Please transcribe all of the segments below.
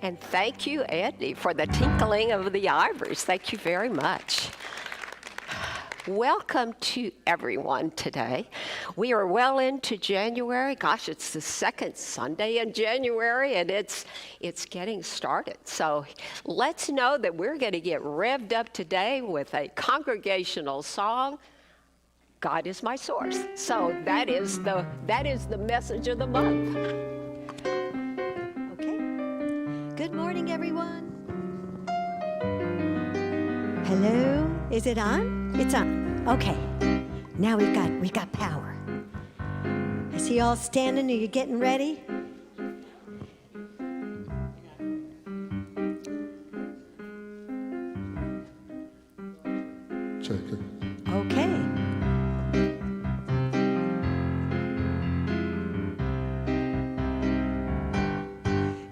And thank you, Andy, for the tinkling of the ivories. Thank you very much. Welcome to everyone today. We are well into January. Gosh, it's the second Sunday in January, and it's getting started. So let's know that we're going to get revved up today with a congregational song, God is my source. So that is the message of the month. Okay. Good morning, everyone. Hello. Is it on? It's on. Okay. Now we got power. I see you all standing. Are you getting ready? Check it. Okay.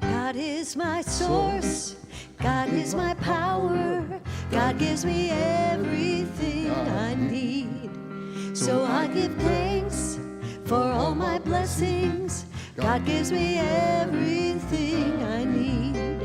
God is my source. God is my power. God gives me everything I need. So I give thanks for all my blessings. God gives me everything I need.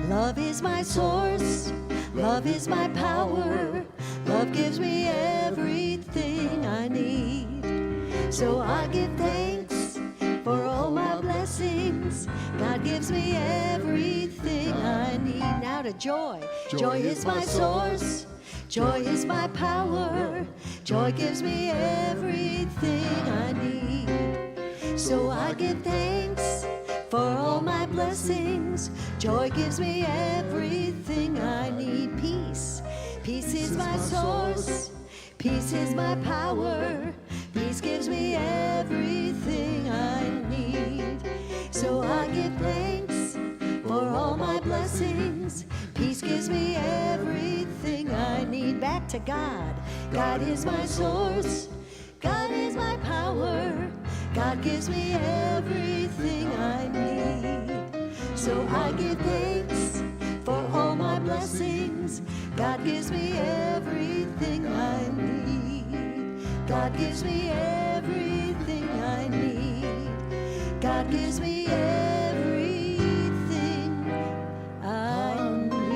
Love is my source. Love is my power. Love gives me everything I need. So I give thanks for all my blessings. God gives me everything I need. Now to joy. Joy is my source. Joy is my power. Joy gives me everything I need. So I give thanks for all my blessings. Joy gives me everything I need. Peace. Peace is my source. Peace is my power. Peace gives me everything I need. So I give thanks for all my blessings. Peace gives me everything I need. Back to God. God is my source. God is my power. God gives me everything I need. So I give thanks for all my blessings. God gives me everything I need. God gives me everything I need. God gives me everything I need.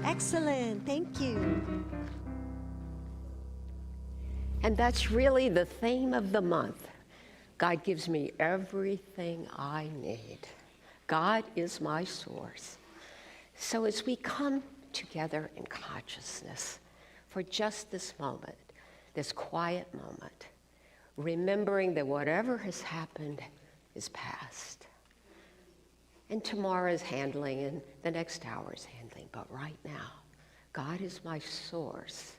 Excellent. Thank you. And that's really the theme of the month. God gives me everything I need. God is my source. So as we come together in consciousness for just this moment, this quiet moment, remembering that whatever has happened is past. And tomorrow is handling, and the next hour is handling. But right now, God is my source,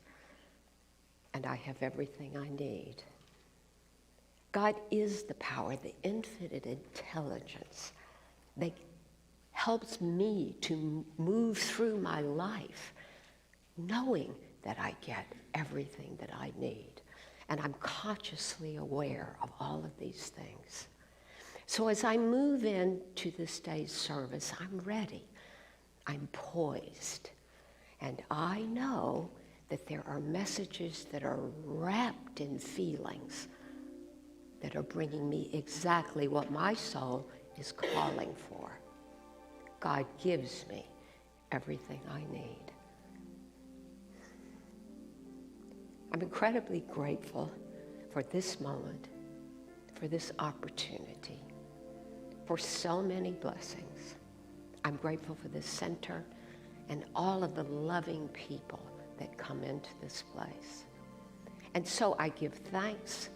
and I have everything I need. God is the power, the infinite intelligence that helps me to move through my life knowing that I get everything that I need. And I'm consciously aware of all of these things. So as I move into this day's service, I'm ready. I'm poised. And I know that there are messages that are wrapped in feelings that are bringing me exactly what my soul is calling for. God gives me everything I need. I'm incredibly grateful for this moment, for this opportunity, for so many blessings. I'm grateful for this center and all of the loving people that come into this place. And so I give thanks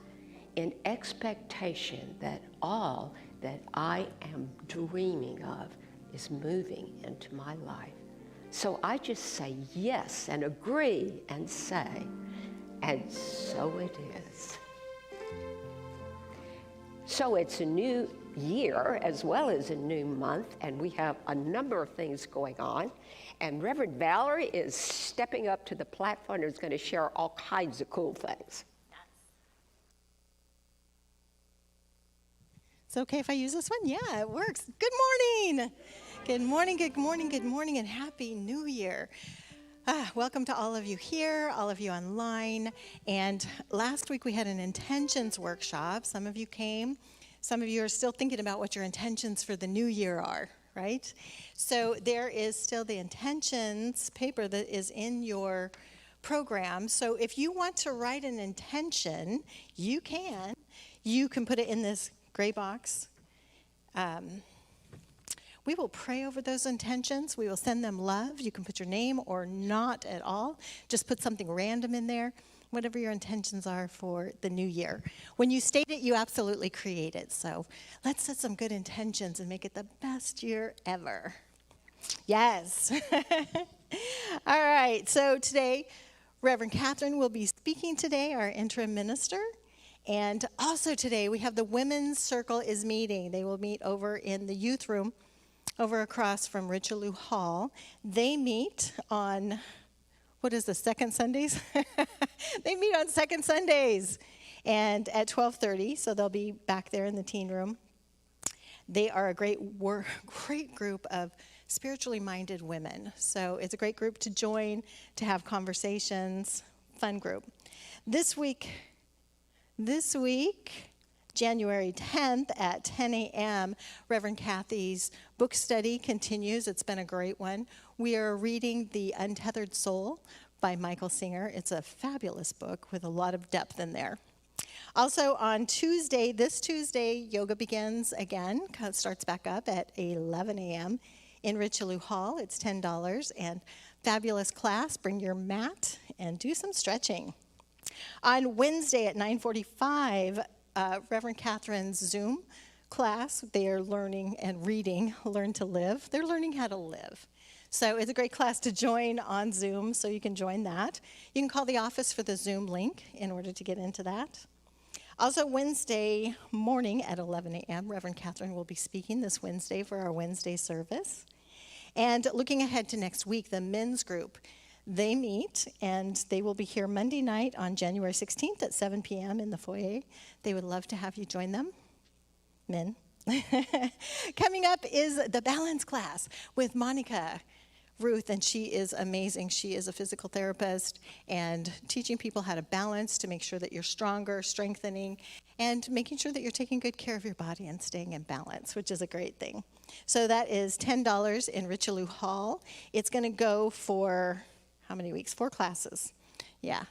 in expectation that all that I am dreaming of is moving into my life. So I just say yes and agree and say, and so it is. So it's a new year as well as a new month, and we have a number of things going on. And Reverend Valerie is stepping up to the platform and is going to share all kinds of cool things. It's okay if I use this one? Yeah, it works. Good morning. Good morning, good morning, good morning, and Happy New Year. Welcome to all of you here, all of you online. And last week we had an intentions workshop. Some of you came, Some of you are still thinking about what your intentions for the new year are, right? So there is still the intentions paper that is in your program. So if you want to write an intention, you can. You can put it in this gray box. We will pray over those intentions. We will send them love. You can put your name or not at all. Just put something random in there, whatever your intentions are for the new year. When you state it, you absolutely create it. So let's set some good intentions and make it the best year ever. Yes. All right. So today, Reverend Catherine will be speaking today, our interim minister. And also today, we have the Women's Circle is meeting. They will meet over in the youth room over across from Richelieu Hall. They meet on, second Sundays? They meet on second Sundays and at 12:30, so they'll be back there in the teen room. They are a great group of spiritually minded women. So it's a great group to join, to have conversations, fun group. This week, January 10th at 10 a.m., Reverend Kathy's book study continues. It's been a great one. We are reading The Untethered Soul by Michael Singer. It's a fabulous book with a lot of depth in there. Also on this Tuesday, yoga begins again. Starts back up at 11 a.m. in Richelieu Hall. It's $10 and fabulous class. Bring your mat and do some stretching. On Wednesday at 9:45, Reverend Catherine's Zoom class, they are learning and reading Learn to Live. They're learning how to live. So it's a great class to join on Zoom, so you can join that. You can call the office for the Zoom link in order to get into that. Also, Wednesday morning at 11 a.m., Reverend Catherine will be speaking this Wednesday for our Wednesday service. And looking ahead to next week, the men's group, they meet, and they will be here Monday night on January 16th at 7 p.m. in the foyer. They would love to have you join them, men. Coming up is the balance class with Monica Ruth, and she is amazing. She is a physical therapist and teaching people how to balance to make sure that you're stronger, strengthening, and making sure that you're taking good care of your body and staying in balance, which is a great thing. So that is $10 in Richelieu Hall. It's going to go for how many weeks? 4 classes. Yeah.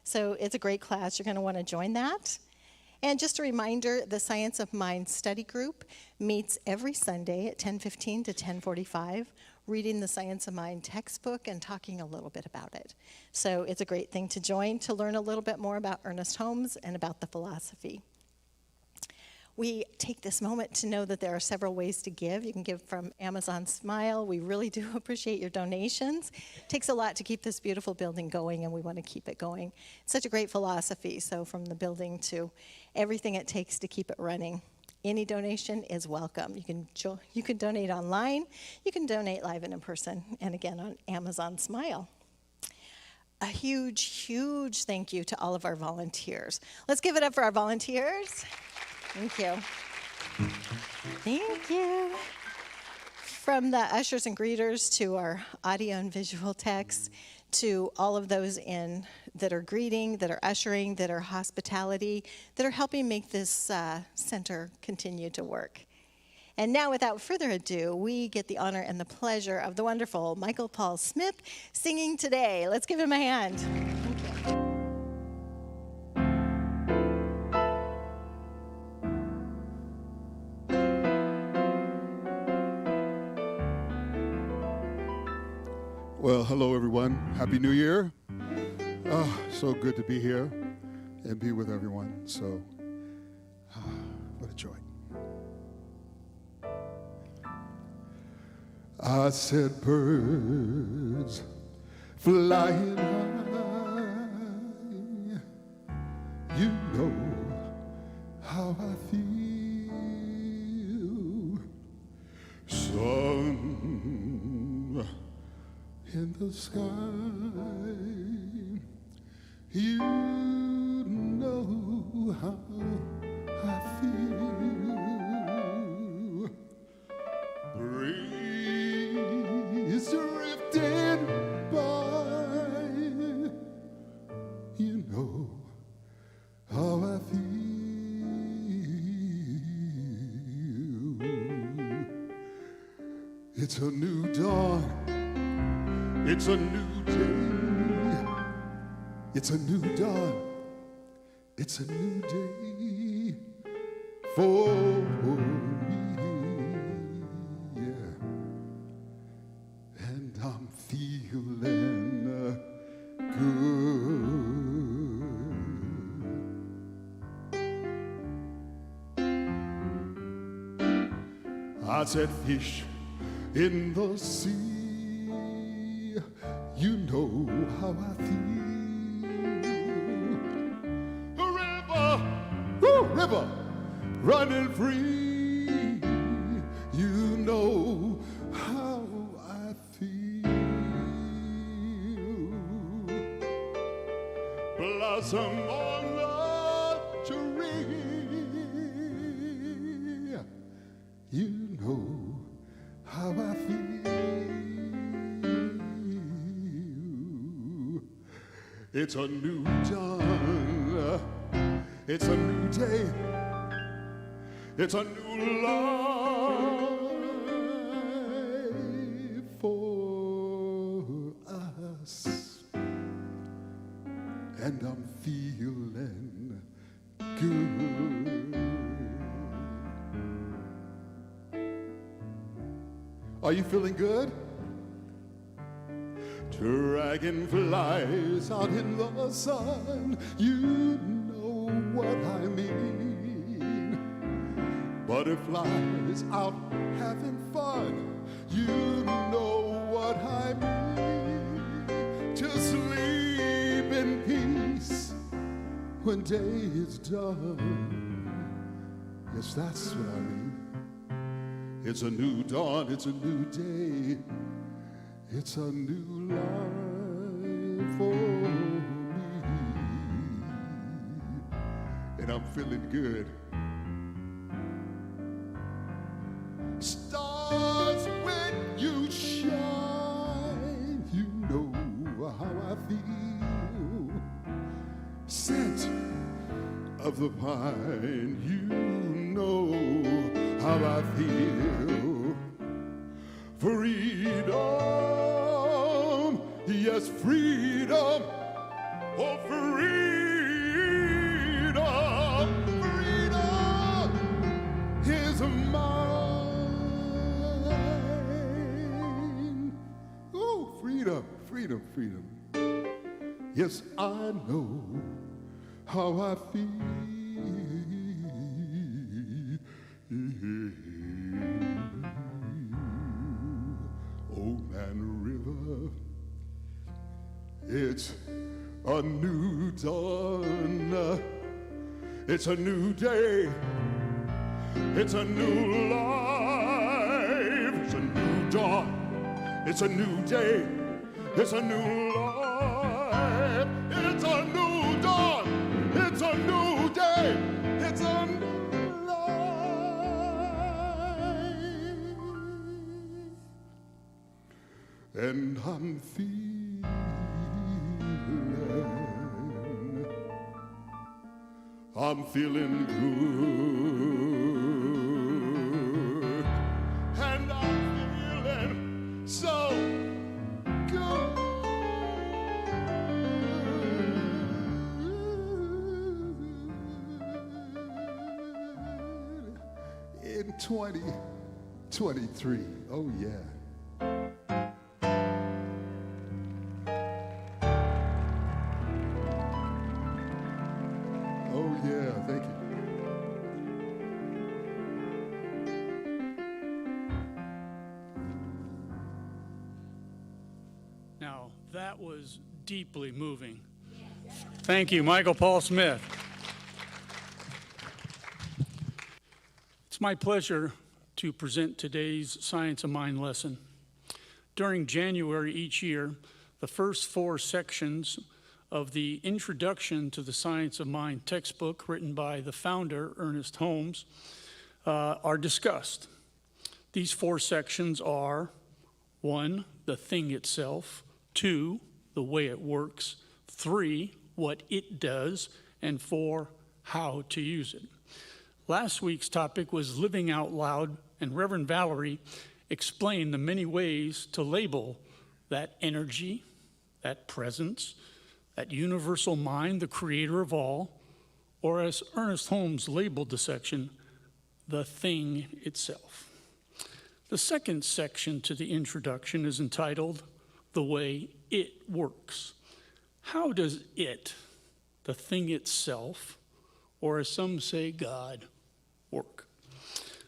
So it's a great class. You're going to want to join that. And just a reminder, the Science of Mind study group meets every Sunday at 10:15 to 10:45, reading the Science of Mind textbook and talking a little bit about it. So it's a great thing to join to learn a little bit more about Ernest Holmes and about the philosophy. We take this moment to know that there are several ways to give. You can give from Amazon Smile. We really do appreciate your donations. It takes a lot to keep this beautiful building going, and we want to keep it going. It's such a great philosophy, so from the building to everything it takes to keep it running. Any donation is welcome. You can donate online. You can donate live and in person, and again on Amazon Smile. A huge, huge thank you to all of our volunteers. Let's give it up for our volunteers. Thank you. Thank you. From the ushers and greeters to our audio and visual techs, to all of those that are greeting, that are ushering, that are hospitality, that are helping make this center continue to work. And now, without further ado, we get the honor and the pleasure of the wonderful Michael Paul Smith singing today. Let's give him a hand. Thank you. Well, hello, everyone. Happy New Year. Oh, so good to be here and be with everyone. So, what a joy. I said birds flying high, you know how I feel. Sun in the sky, you know how I feel. Breeze drifting by, you know how I feel. It's a new dawn. It's a new day. It's a new dawn. It's a new day for me. Yeah. And I'm feeling good. I said fish in the sea, you know how I feel. River, running free, you know how I feel. Blossom on the tree, you know how I feel. It's a new dawn. It's a new day. It's a new life for us. And I'm feeling good. Are you feeling good? Dragonflies out in the sun, you know what I mean. Butterflies out having fun, you know what I mean. To sleep in peace when day is done. Yes, that's what I mean. It's a new dawn, it's a new day. It's a new life for me. And I'm feeling good. Stars, when you shine, you know how I feel. Scent of the pine, you know how I feel. Freedom, yes, freedom, oh, freedom, freedom is mine. Oh, freedom, freedom, freedom. Yes, I know how I feel. Old Man River, it's a new dawn, it's a new day, it's a new life, it's a new dawn, it's a new day, it's a new life, it's a new dawn, it's a new day, it's a new and I'm feeling good, and I'm feeling so good. In 2023, oh yeah. Oh, yeah, thank you. Now, that was deeply moving. Thank you, Michael Paul Smith. It's my pleasure to present today's Science of Mind lesson. During January each year, the first 4 sections of the Introduction to the Science of Mind textbook written by the founder, Ernest Holmes, are discussed. These 4 sections are 1, the thing itself, 2, the way it works, 3, what it does, and 4, how to use it. Last week's topic was living out loud, and Reverend Valerie explain the many ways to label that energy, that presence, that universal mind, the creator of all, or as Ernest Holmes labeled the section, the thing itself. The second section to the introduction is entitled, The Way It Works. How does it, the thing itself, or as some say, God, work?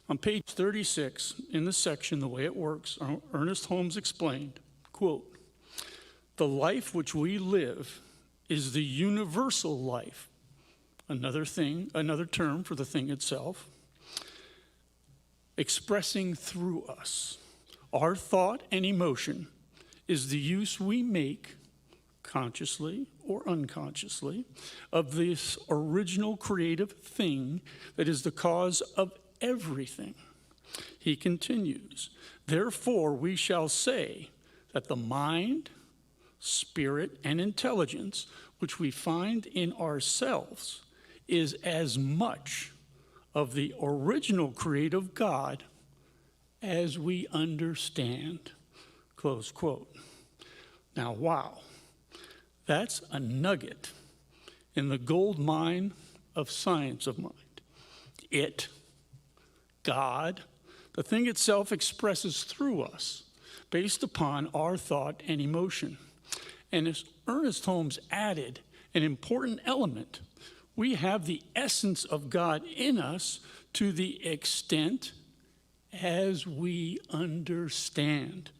On page 36, in the section, The Way It Works, Ernest Holmes explained, quote, "The life which we live is the universal life," another term for the thing itself, "expressing through us. Our thought and emotion is the use we make, consciously or unconsciously, of this original creative thing that is the cause of everything." He continues, "Therefore we shall say that the mind, spirit, and intelligence which we find in ourselves is as much of the original creative God as we understand." Close quote. Now, wow, that's a nugget in the gold mine of science of mind. It, God, the thing itself, expresses through us based upon our thought and emotion. And as Ernest Holmes added an important element, we have the essence of God in us to the extent as we understand.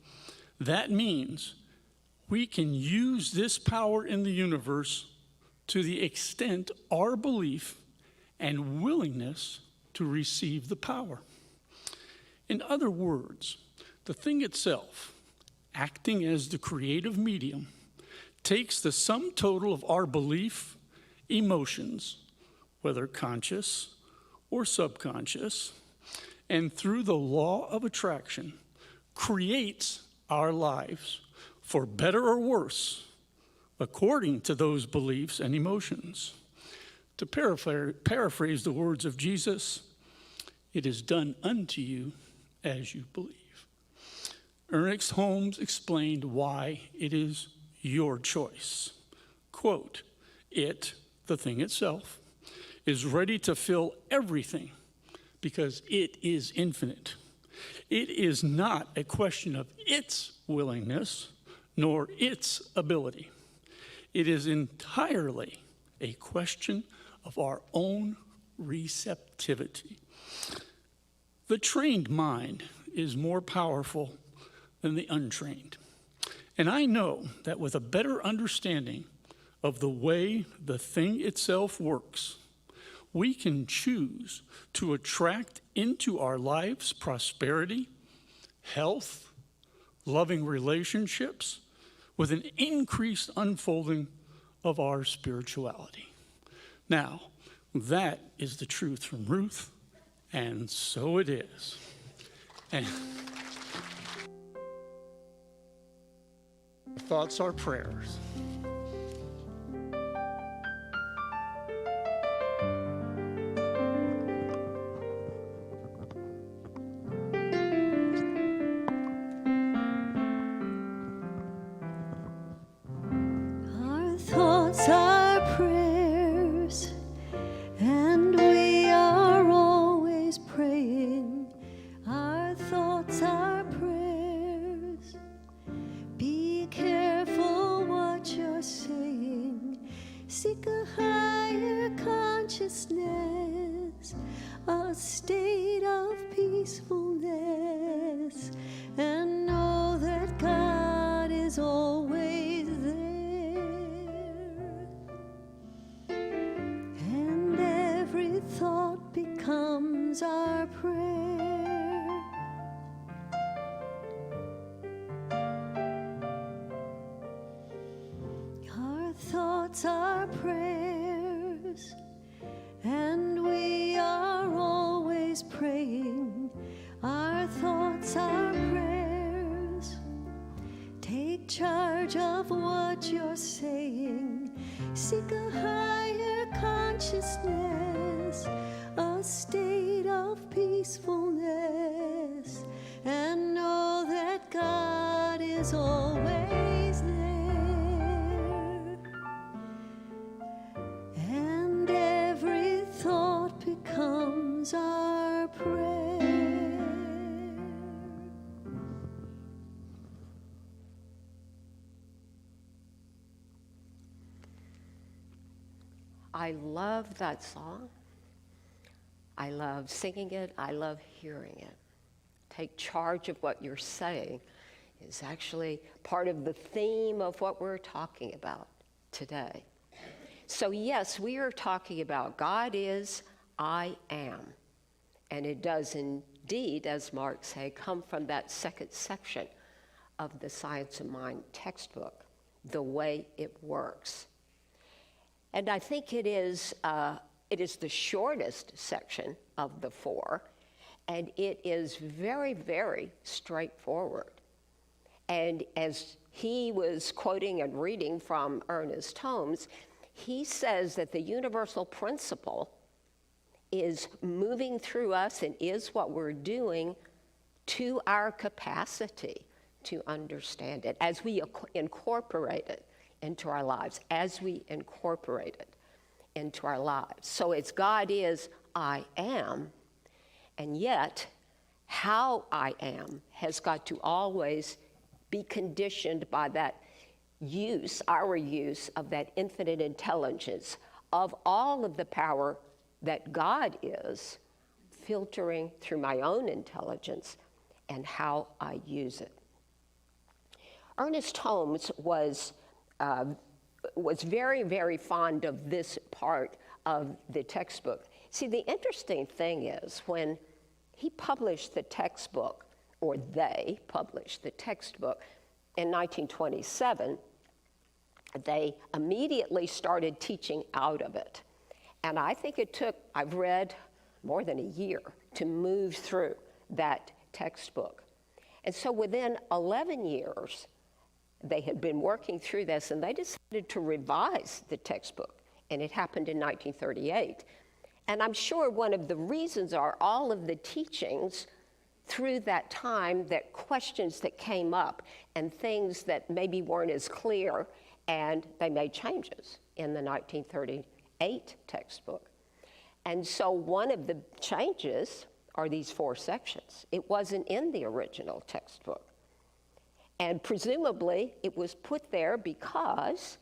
That means we can use this power in the universe to the extent our belief and willingness to receive the power. In other words, the thing itself, acting as the creative medium, takes the sum total of our belief, emotions, whether conscious or subconscious, and through the law of attraction, creates our lives for better or worse, according to those beliefs and emotions. To paraphrase the words of Jesus, it is done unto you as you believe. Ernest Holmes explained why it is your choice. Quote, "It, the thing itself, is ready to fill everything because it is infinite. It is not a question of its willingness nor its ability. It is entirely a question of our own receptivity. The trained mind is more powerful than the untrained. And I know that with a better understanding of the way the thing itself works, we can choose to attract into our lives prosperity, health, loving relationships, with an increased unfolding of our spirituality." Now, that is the truth from Ruth, and so it is. And thoughts are prayers. Our thoughts are prayers, and we are always praying. Our thoughts are prayers. Be careful what you're saying. Seek a higher consciousness, a state of peacefulness, and know that God is always there. And every thought becomes our prayer. Our thoughts are prayers, and we are always praying. Our thoughts are prayers. Take charge of what you're saying. Seek a higher consciousness, a state of peacefulness, and know is always there, and every thought becomes our prayer. I love that song. I love singing it. I love hearing it. Take charge of what you're saying is actually part of the theme of what we're talking about today. So yes, we are talking about God is, I am. And it does indeed, as Mark said, come from that second section of the Science of Mind textbook, the way it works. And I think it is the shortest section of the four, and it is very, very straightforward. And as he was quoting and reading from Ernest Holmes, he says that the universal principle is moving through us and is what we're doing to our capacity to understand it as we incorporate it into our lives, as we incorporate it into our lives. So it's God is, I am, and yet how I am has got to always be conditioned by that use, our use of that infinite intelligence of all of the power that God is, filtering through my own intelligence and how I use it. Ernest Holmes was very, very fond of this part of the textbook. See, the interesting thing is when he published the textbook, or they published the textbook in 1927, they immediately started teaching out of it. And I think it took, I've read, more than a year to move through that textbook. And so within 11 years, they had been working through this, and they decided to revise the textbook, and it happened in 1938. And I'm sure one of the reasons are all of the teachings through that time, that questions that came up and things that maybe weren't as clear, and they made changes in the 1938 textbook. And so one of the changes are these 4 sections. It wasn't in the original textbook. And presumably, it was put there because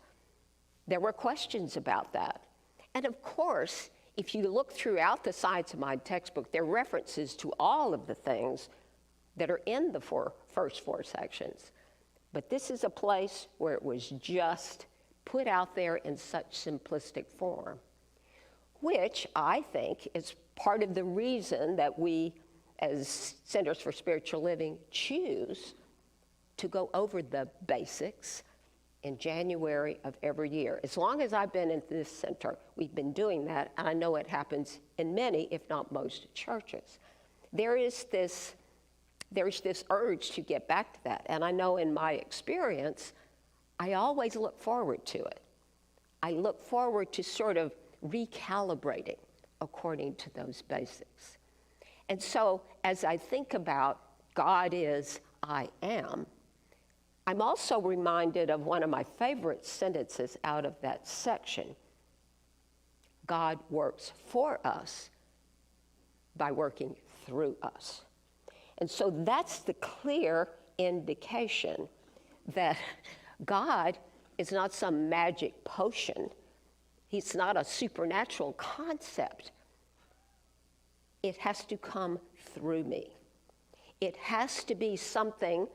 there were questions about that. And of course, if you look throughout the Science of Mind textbook, there are references to all of the things that are in the first 4 sections. But this is a place where it was just put out there in such simplistic form, which I think is part of the reason that we, as Centers for Spiritual Living, choose to go over the basics in January of every year. As long as I've been in this center, we've been doing that, and I know it happens in many, if not most, churches. There's this urge to get back to that, and I know in my experience, I always look forward to it. I look forward to sort of recalibrating according to those basics. And so as I think about God is, I am, I'm also reminded of one of my favorite sentences out of that section. God works for us by working through us. And so that's the clear indication that God is not some magic potion. He's not a supernatural concept. It has to come through me. It has to be something,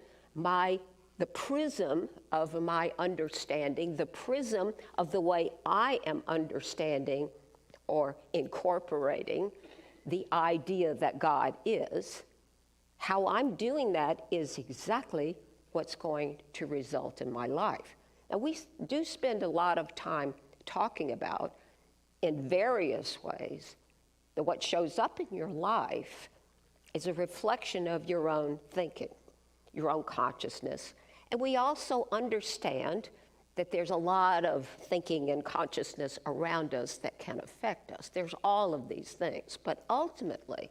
the prism of my understanding, the prism of the way I am understanding or incorporating the idea that God is. How I'm doing that is exactly what's going to result in my life. Now, we do spend a lot of time talking about, in various ways, that what shows up in your life is a reflection of your own thinking, your own consciousness. And we also understand that there's a lot of thinking and consciousness around us that can affect us. There's all of these things. But ultimately,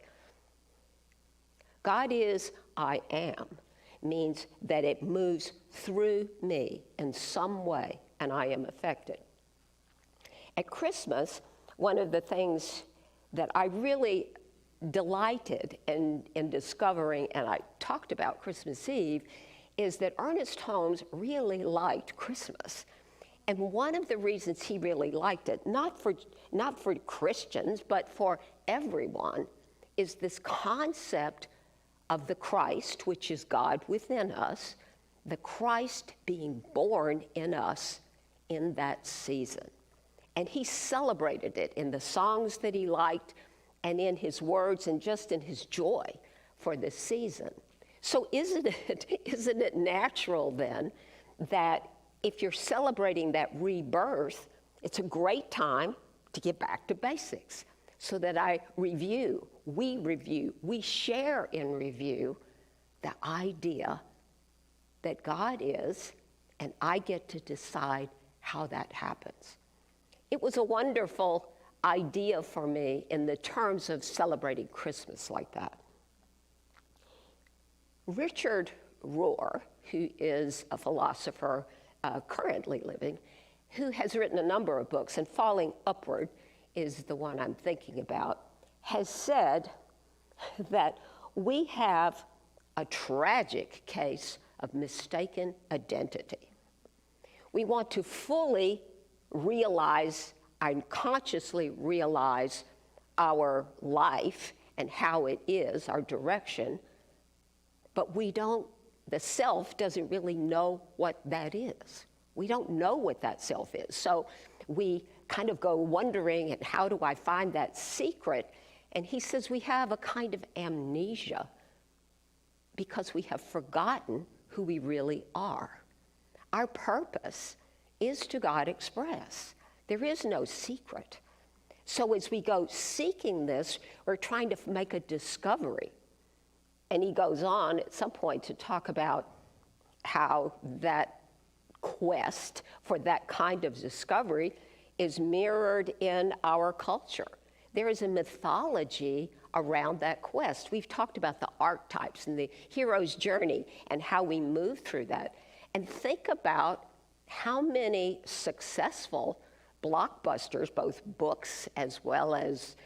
God is, I am. means that it moves through me in some way, and I am affected. At Christmas, one of the things that I really delighted in discovering, and I talked about Christmas Eve, is that Ernest Holmes really liked Christmas. And one of the reasons he really liked it, not for Christians, but for everyone, is this concept of the Christ, which is God within us, the Christ being born in us in that season. And he celebrated it in the songs that he liked and in his words and just in his joy for this season. So isn't it natural then that if you're celebrating that rebirth, it's a great time to get back to basics so that we share in review the idea that God is, and I get to decide how that happens. It was a wonderful idea for me in the terms of celebrating Christmas like that. Richard Rohr, who is a philosopher currently living, who has written a number of books, and Falling Upward is the one I'm thinking about, has said that we have a tragic case of mistaken identity. We want to fully realize and consciously realize our life and how it is, our direction, but the self doesn't really know what that is. We don't know what that self is. So we kind of go wondering, and how do I find that secret? And he says we have a kind of amnesia because we have forgotten who we really are. Our purpose is to God express. There is no secret. So as we go seeking this, we're trying to make a discovery. And he goes on at some point to talk about how that quest for that kind of discovery is mirrored in our culture. There is a mythology around that quest. We've talked about the archetypes and the hero's journey and how we move through that. And think about how many successful blockbusters, both books as well as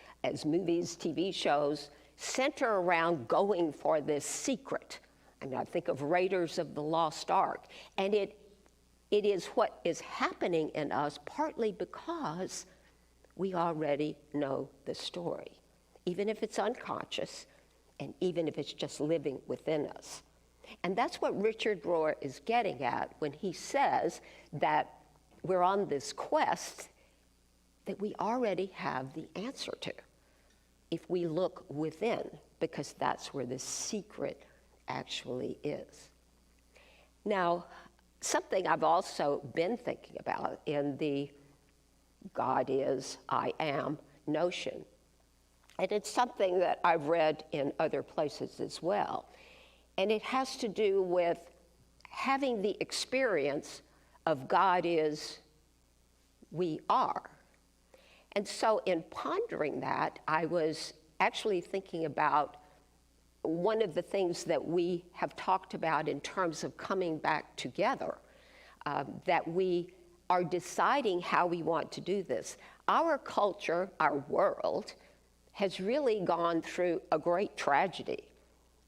movies, TV shows, center around going for this secret. I mean, I think of Raiders of the Lost Ark. And it is what is happening in us partly because we already know the story, even if it's unconscious and even if it's just living within us. And that's what Richard Rohr is getting at when he says that we're on this quest that we already have the answer to if we look within, because that's where the secret actually is. Now, something I've also been thinking about in the God is, I am notion, and it's something that I've read in other places as well, and it has to do with having the experience of God is, we are. And so in pondering that, I was actually thinking about one of the things that we have talked about in terms of coming back together, that we are deciding how we want to do this. Our culture, our world, has really gone through a great tragedy.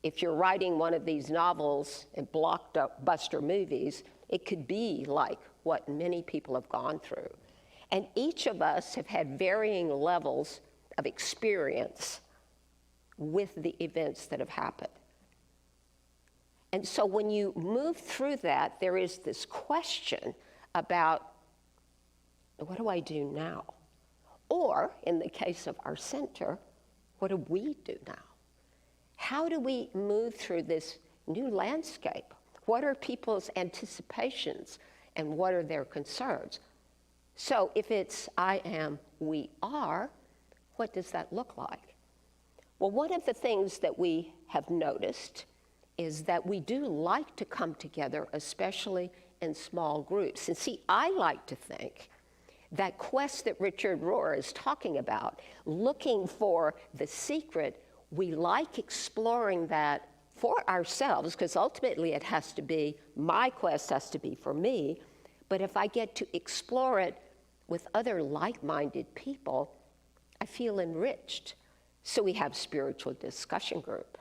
If you're writing one of these novels and blockbuster movies, it could be like what many people have gone through. And each of us have had varying levels of experience with the events that have happened. And so when you move through that, there is this question about, what do I do now? Or, in the case of our center, what do we do now? How do we move through this new landscape? What are people's anticipations and what are their concerns? So if it's I am, we are, what does that look like? Well, one of the things that we have noticed is that we do like to come together, especially in small groups. And see, I like to think that quest that Richard Rohr is talking about, looking for the secret, we like exploring that for ourselves, because ultimately it has to be, my quest has to be for me, but if I get to explore it with other like-minded people, I feel enriched. So we have spiritual discussion group,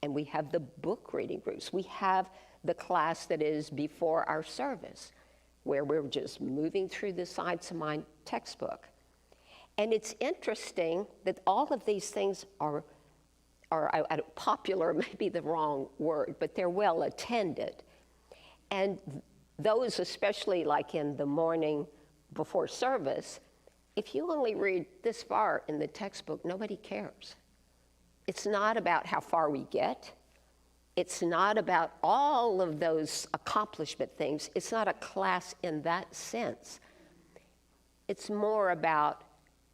and we have the book reading groups. We have the class that is before our service, where we're just moving through the Science of Mind textbook. And it's interesting that all of these things are popular, may be the wrong word, but they're well attended. And those, especially like in the morning before service, if you only read this far in the textbook, nobody cares. It's not about how far we get. It's not about all of those accomplishment things. It's not a class in that sense. It's more about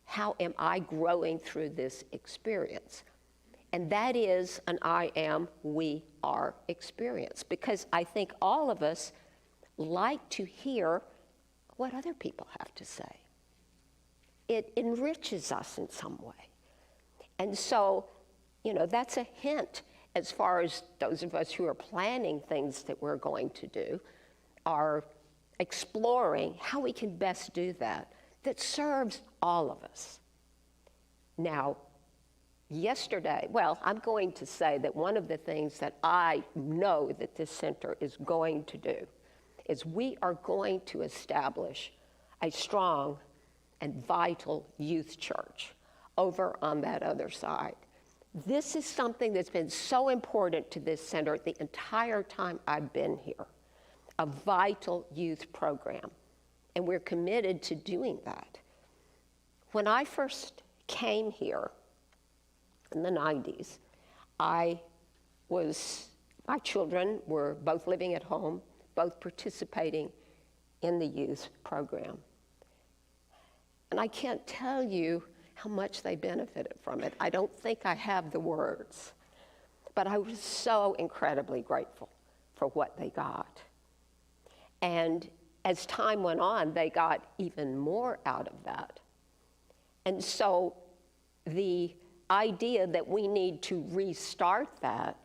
how am I growing through this experience? And that is an I am, we are experience, because I think all of us like to hear what other people have to say. It enriches us in some way. And so, that's a hint as far as those of us who are planning things that we're going to do, are exploring how we can best do that serves all of us. Now, yesterday, I'm going to say that one of the things that I know that this center is going to do is we are going to establish a strong and vital youth church over on that other side. This is something that's been so important to this center the entire time I've been here, a vital youth program, and we're committed to doing that. When I first came here in the 90s, my children were both living at home, both participating in the youth program. And I can't tell you how much they benefited from it. I don't think I have the words, but I was so incredibly grateful for what they got. And as time went on, they got even more out of that. And so the idea that we need to restart that,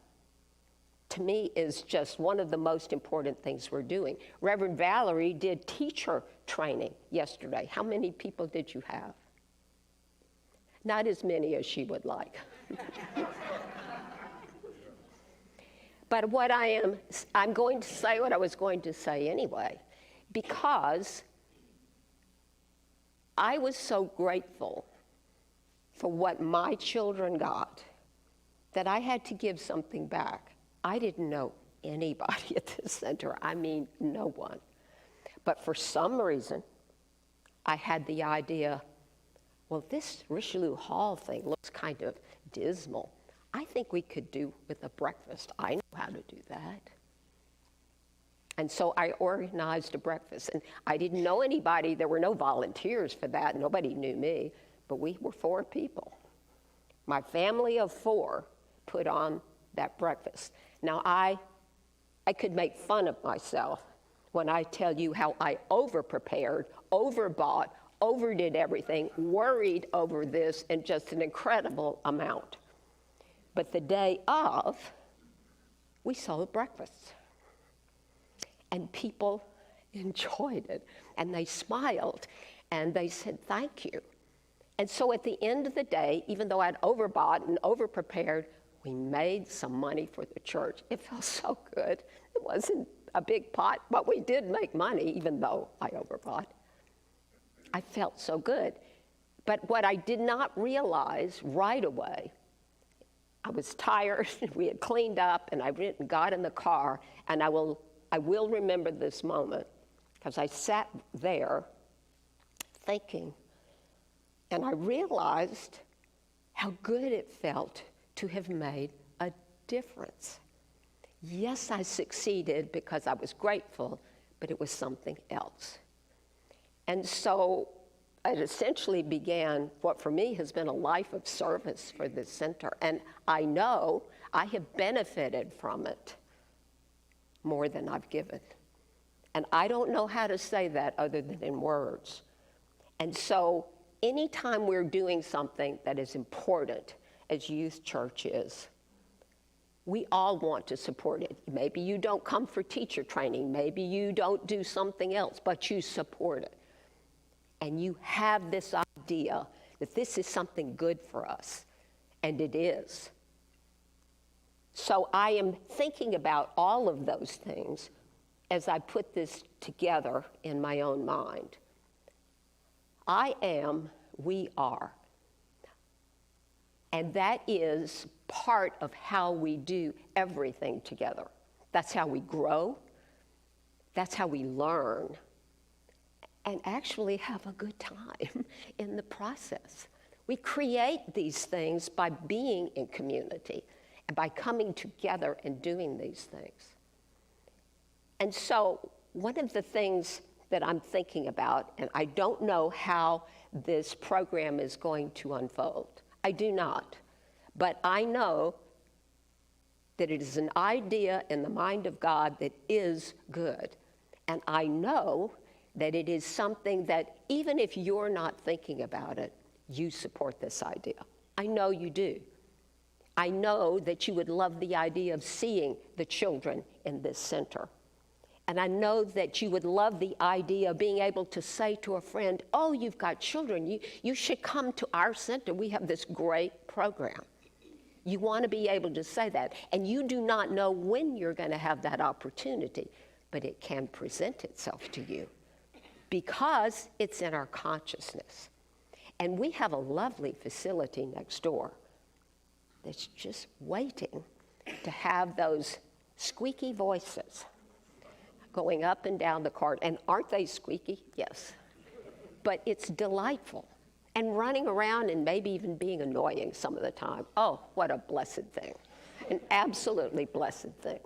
to me, is just one of the most important things we're doing. Reverend Valerie did teacher training yesterday. How many people did you have? Not as many as she would like. But I'm going to say what I was going to say anyway, because I was so grateful for what my children got that I had to give something back. I didn't know anybody at this center. I mean, no one. But for some reason, I had the idea, well, this Richelieu Hall thing looks kind of dismal. I think we could do with a breakfast. I know how to do that. And so I organized a breakfast. And I didn't know anybody. There were no volunteers for that. Nobody knew me. But we were 4 people. My family of 4 put on that breakfast. Now, I could make fun of myself when I tell you how I over-prepared, overbought, overdid everything, worried over this in just an incredible amount. But the day of, we sold breakfast. And people enjoyed it, and they smiled, and they said, thank you. And so at the end of the day, even though I'd overbought and overprepared, we made some money for the church. It felt so good. It wasn't a big pot, but we did make money, even though I overbought. I felt so good. But what I did not realize right away, I was tired, we had cleaned up, and I got in the car, and I will remember this moment, because I sat there thinking, and I realized how good it felt to have made a difference. Yes, I succeeded because I was grateful, but it was something else. And so it essentially began what for me has been a life of service for this center. And I know I have benefited from it more than I've given. And I don't know how to say that other than in words. And so anytime we're doing something that is important, as youth church is, We all want to support it. Maybe you don't come for teacher training. Maybe you don't do something else, but you support it. And you have this idea that this is something good for us, and it is. So I am thinking about all of those things as I put this together in my own mind. I am, we are. And that is part of how we do everything together. That's how we grow. That's how we learn. And actually have a good time in the process. We create these things by being in community and by coming together and doing these things. And so one of the things that I'm thinking about, and I don't know how this program is going to unfold. I do not. But I know that it is an idea in the mind of God that is good. And I know that it is something that even if you're not thinking about it, you support this idea. I know you do. I know that you would love the idea of seeing the children in this center. And I know that you would love the idea of being able to say to a friend, oh, you've got children, you should come to our center. We have this great program. You want to be able to say that. And you do not know when you're going to have that opportunity, but it can present itself to you because it's in our consciousness. And we have a lovely facility next door that's just waiting to have those squeaky voices going up and down the corridor. And aren't they squeaky? Yes. But it's delightful. And running around and maybe even being annoying some of the time. Oh, what a blessed thing. An absolutely blessed thing.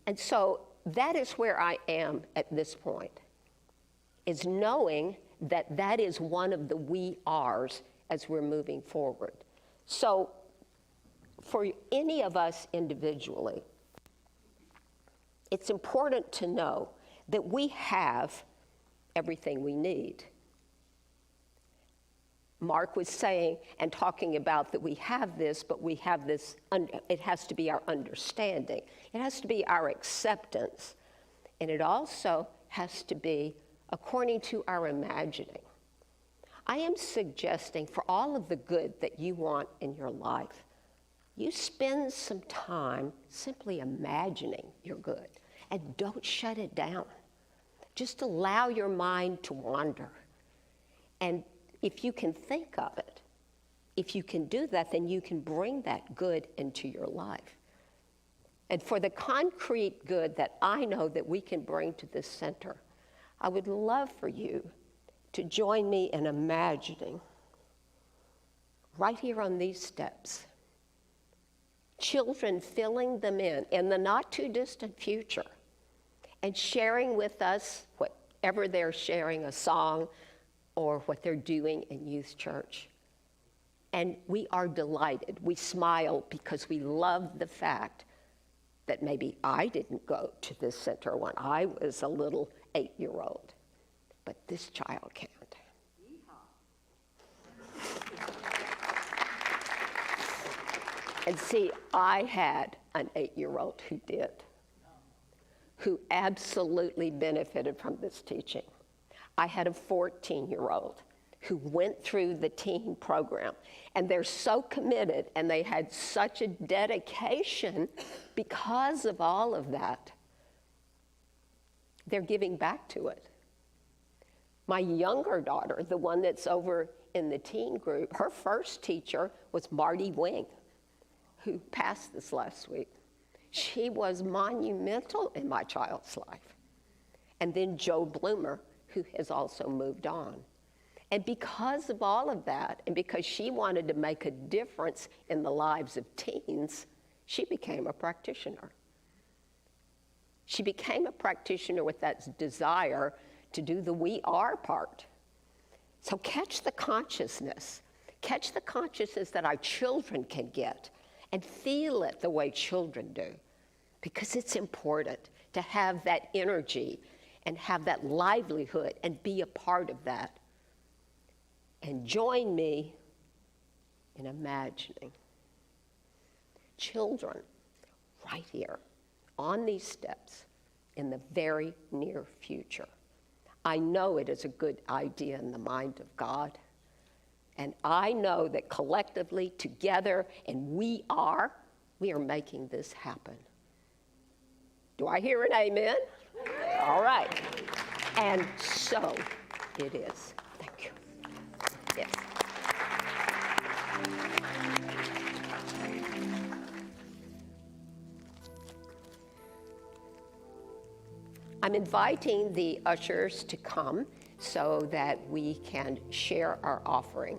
And so that is where I am at this point, is knowing that that is one of the we ares as we're moving forward. So for any of us individually, it's important to know that we have everything we need. Mark was saying and talking about that we have this, but we have this, it has to be our understanding. It has to be our acceptance. And it also has to be according to our imagining. I am suggesting for all of the good that you want in your life, you spend some time simply imagining you're good. And don't shut it down. Just allow your mind to wander. And if you can think of it, if you can do that, then you can bring that good into your life. And for the concrete good that I know that we can bring to this center, I would love for you to join me in imagining right here on these steps, children filling them in the not too distant future, and sharing with us whatever they're sharing, a song or what they're doing in youth church. And we are delighted. We smile because we love the fact that maybe I didn't go to this center when I was a little 8-year-old, but this child can. And see, I had an 8-year-old who did, who absolutely benefited from this teaching. I had a 14-year-old who went through the teen program, and they're so committed, and they had such a dedication because of all of that. They're giving back to it. My younger daughter, the one that's over in the teen group, her first teacher was Marty Wing, who passed this last week. She was monumental in my child's life. And then Joe Bloomer, who has also moved on. And because of all of that, and because she wanted to make a difference in the lives of teens, she became a practitioner. She became a practitioner with that desire to do the we are part. So catch the consciousness. Catch the consciousness that our children can get and feel it the way children do. Because it's important to have that energy and have that livelihood and be a part of that. And join me in imagining children right here on these steps in the very near future. I know it is a good idea in the mind of God. And I know that collectively, together, and we are making this happen. Do I hear an amen? All right. And so it is. Thank you. Yes. I'm inviting the ushers to come so that we can share our offering.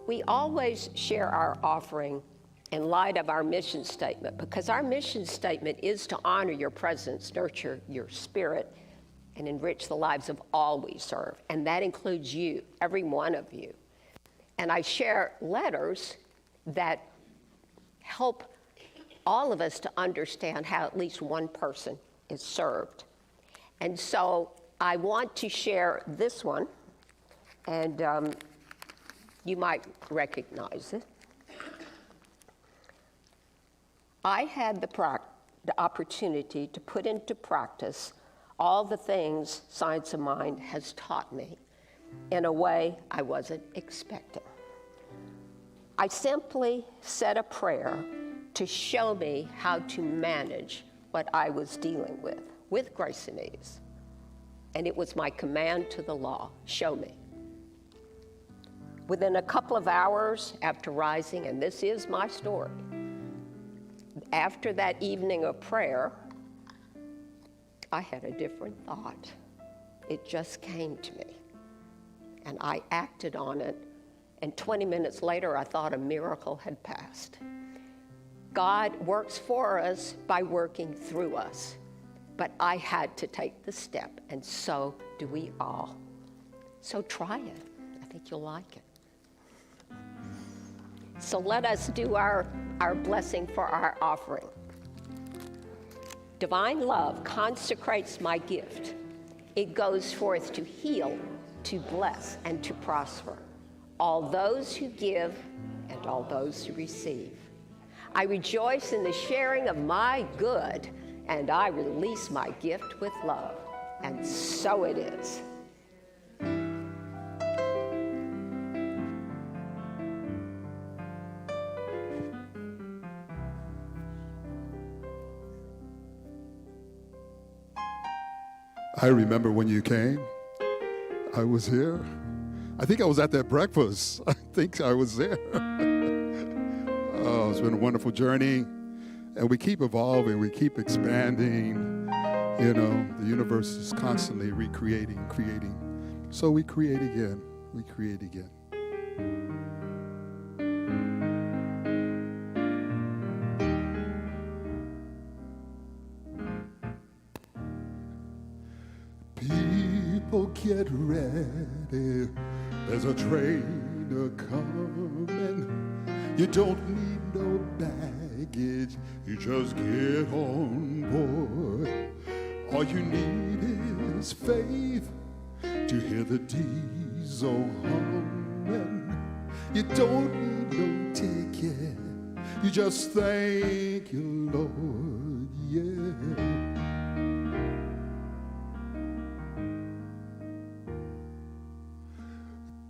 We always share our offering in light of our mission statement, because our mission statement is to honor your presence, nurture your spirit, and enrich the lives of all we serve. And that includes you, every one of you. And I share letters that help all of us to understand how at least one person is served. And so I want to share this one, and you might recognize it. I had the opportunity to put into practice all the things Science of Mind has taught me in a way I wasn't expecting. I simply said a prayer to show me how to manage what I was dealing with grace and ease. And it was my command to the law, show me. Within a couple of hours after rising, and this is my story, after that evening of prayer, I had a different thought. It just came to me, and I acted on it, and 20 minutes later, I thought a miracle had passed. God works for us by working through us, but I had to take the step, and so do we all. So try it. I think you'll like it. So let us do our blessing for our offering. Divine love consecrates my gift. It goes forth to heal, to bless, and to prosper all those who give and all those who receive. I rejoice in the sharing of my good, and I release my gift with love. And so it is. I remember when you came. I was here. I think I was at that breakfast. I think I was there. Oh, it's been a wonderful journey. And we keep evolving. We keep expanding. You know, the universe is constantly recreating, creating. So we create again. We create again. People get ready, there's a train a-coming. You don't need no baggage, you just get on board. All you need is faith to hear the diesel humming. You don't need no ticket, you just thank you, Lord, yeah.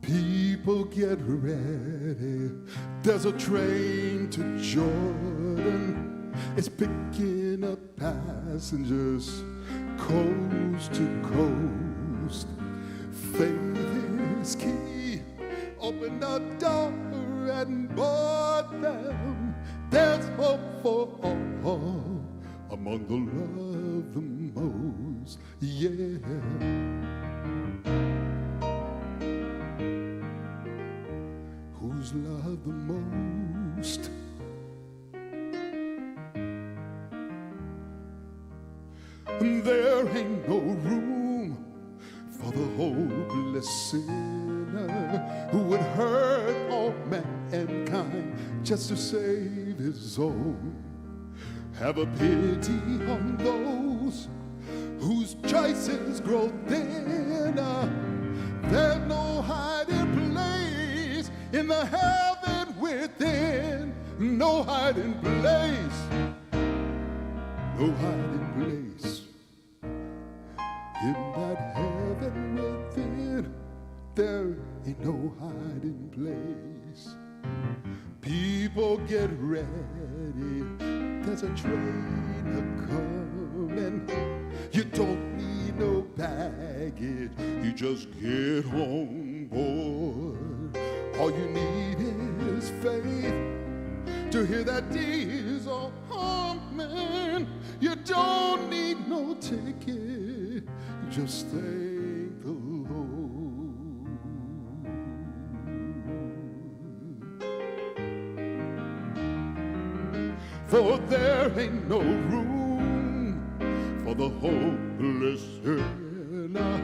People get ready. There's a train to Jordan. It's picking up passengers coast to coast. Faith is key. Open the door and board them. There's hope for all among the love the most. Yeah. Who's loved the most? There ain't no room for the hopeless sinner who would hurt all mankind just to save his own. Have a pity on those whose choices grow thinner. There's no hiding place in the heaven within, no hiding place. no hiding place. In that heaven within, there ain't no hiding place. People get ready, there's a train a-comin'. You don't need no baggage, you just get on board. All you need is faith to hear that diesel humming. You don't need no ticket, you just thank the Lord. For there ain't no room for the hopeless sinner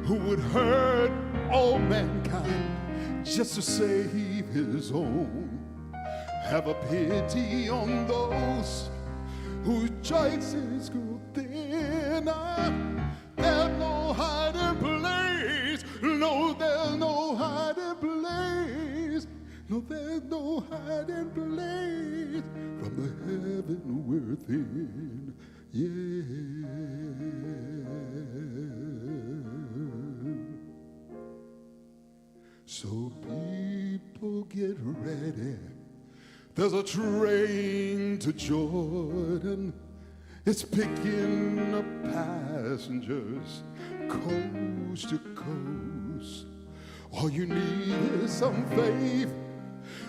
who would hurt all mankind just to save his own. Have a pity on those whose choices grew thinner. There's no hiding place. No, there's no hiding place. No, there's no hiding place from the heaven within. Yeah. So people get ready. There's a train to Jordan. It's picking up passengers coast to coast. All you need is some faith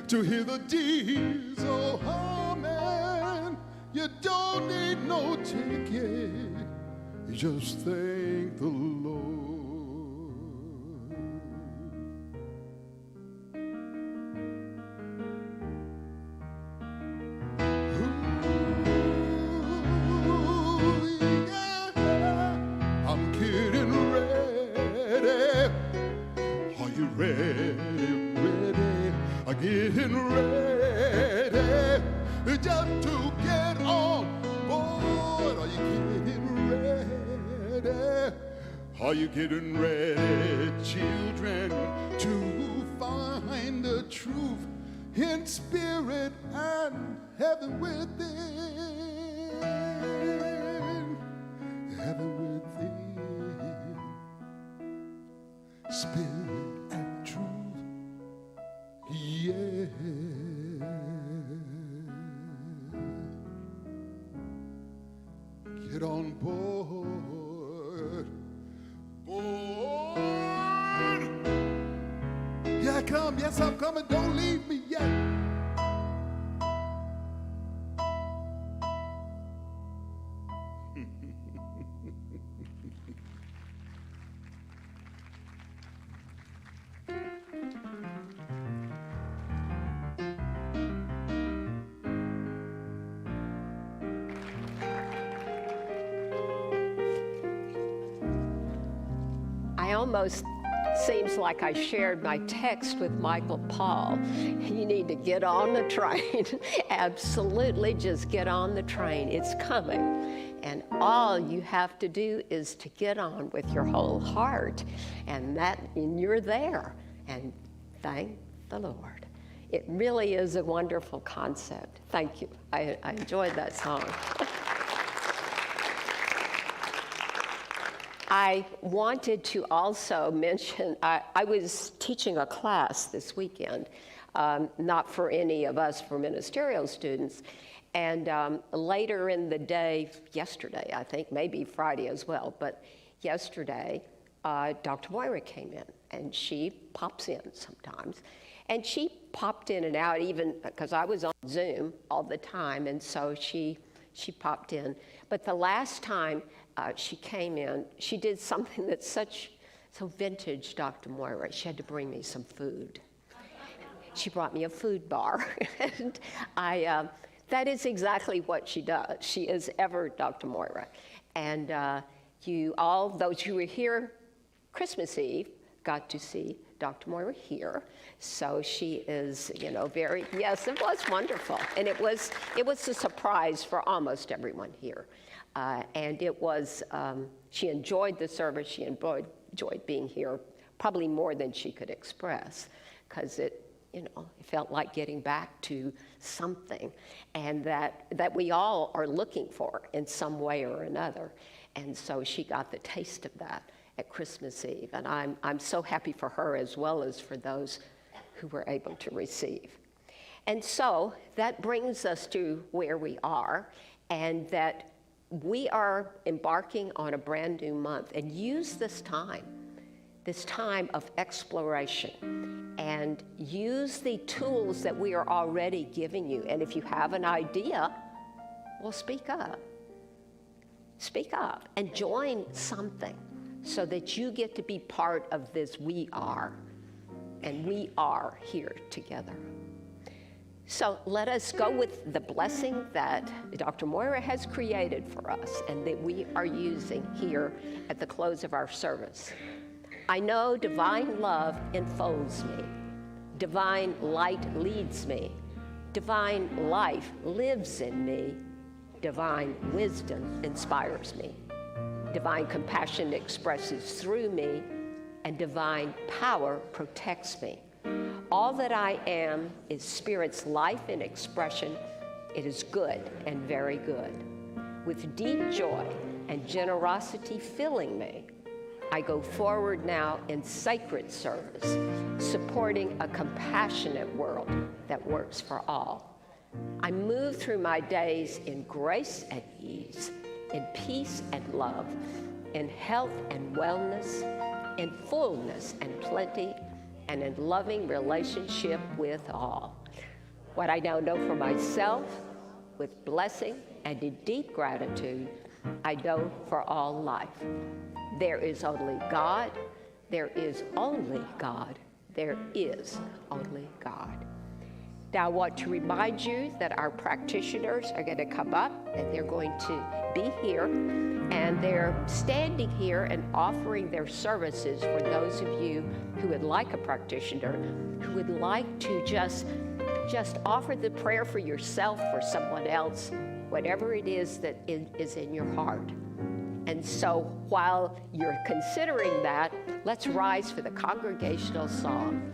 to hear the diesel humming. You don't need no ticket, you just thank the Lord. Getting ready just to get on board. Are you getting ready? Are you getting ready, children, to find the truth in spirit and heaven within? Heaven within, spirit and truth. Yeah. Get on board. Board. Yeah, I come. Yes, I'm coming. Don't leave me yet. Almost seems like I shared my text with Michael Paul. You need to get on the train. Absolutely, just get on the train. It's coming. And all you have to do is to get on with your whole heart. And you're there. And thank the Lord. It really is a wonderful concept. Thank you. I enjoyed that song. I wanted to also mention, I was teaching a class this weekend, not for any of us, for ministerial students, and later in the day, yesterday, I think, maybe Friday as well, but yesterday, Dr. Moira came in, and she pops in sometimes, and she popped in and out even, because I was on Zoom all the time, and so she popped in. But the last time she came in, she did something that's so vintage, Dr. Moira. She had to bring me some food. She brought me a food bar, and that is exactly what she does. She is ever Dr. Moira. And those who were here Christmas Eve got to see Dr. Moira here. So she is, yes, it was wonderful. And it was a surprise for almost everyone here. And it was, she enjoyed the service. She enjoyed being here probably more than she could express, because it it felt like getting back to something, and that we all are looking for in some way or another. And so she got the taste of that at Christmas Eve, and I'm so happy for her as well as for those who were able to receive. And so that brings us to where we are, and that we are embarking on a brand new month, and use this time of exploration, and use the tools that we are already giving you. And if you have an idea, well, speak up. Speak up and join something so that you get to be part of this we are, and we are here together. So let us go with the blessing that Dr. Moira has created for us and that we are using here at the close of our service. I know divine love enfolds me. Divine light leads me. Divine life lives in me. Divine wisdom inspires me. Divine compassion expresses through me, and divine power protects me. All that I am is Spirit's life in expression. It is good and very good. With deep joy and generosity filling me, I go forward now in sacred service, supporting a compassionate world that works for all. I move through my days in grace and ease, in peace and love, in health and wellness, in fullness and plenty, and in loving relationship with all. What I now know for myself, with blessing and in deep gratitude, I know for all life. There is only God. There is only God. There is only God. Now I want to remind you that our practitioners are going to come up, and they're going to be here, and they're standing here and offering their services for those of you who would like a practitioner, who would like to just offer the prayer for yourself, for someone else, whatever it is that is in your heart. And so while you're considering that, let's rise for the congregational song.